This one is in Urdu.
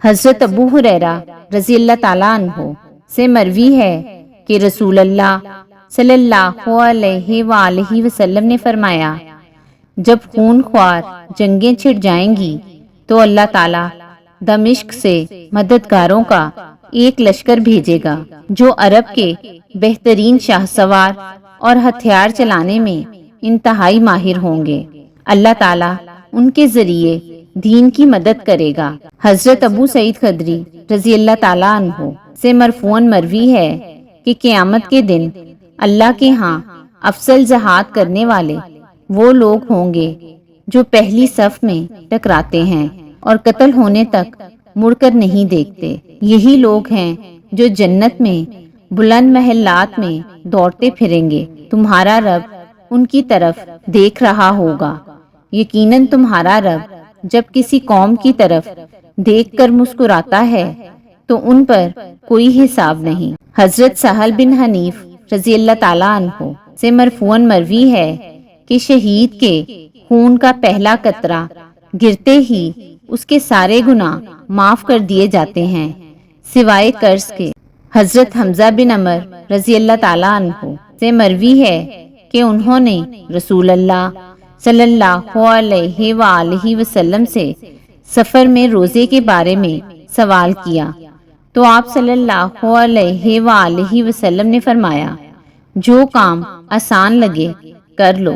حضرت ابو ہریرہ رضی اللہ تعالیٰ عنہ سے مروی ہے کہ رسول اللہ صلی اللہ علیہ وآلہ وسلم نے فرمایا، جب خون خوار جنگیں چھڑ جائیں گی تو اللہ تعالیٰ دمشق سے مددگاروں کا ایک لشکر بھیجے گا جو عرب کے بہترین شاہ سوار اور ہتھیار چلانے میں انتہائی ماہر ہوں گے۔ اللہ تعالیٰ ان کے ذریعے دین کی مدد کرے گا۔ حضرت ابو سعید خدری رضی اللہ تعالیٰ عنہ سے مرفوعاً مروی ہے کہ قیامت کے دن اللہ کے ہاں افضل جہاد کرنے والے وہ لوگ ہوں گے جو پہلی صف میں ٹکراتے ہیں اور قتل ہونے تک مڑ کر نہیں دیکھتے۔ یہی لوگ ہیں جو جنت میں بلند محلات میں دوڑتے پھریں گے۔ تمہارا رب ان کی طرف دیکھ رہا ہوگا۔ یقیناً تمہارا رب جب کسی قوم کی طرف دیکھ کر مسکراتا ہے تو ان پر کوئی حساب نہیں۔ حضرت سہل بن حنیف رضی اللہ تعالیٰ عنہ سے مرفوعاً مروی ہے کہ شہید کے خون کا پہلا قطرہ گرتے ہی اس کے سارے گناہ معاف کر دیے جاتے ہیں سوائے قرض کے۔ حضرت حمزہ بن عمر رضی اللہ تعالیٰ عنہ سے مروی ہے کہ انہوں نے رسول اللہ صلی اللہ علیہ وآلہ وسلم سے سفر میں روزے کے بارے میں سوال کیا تو آپ صلی اللہ علیہ وآلہ وسلم نے فرمایا، جو کام آسان لگے کر لو۔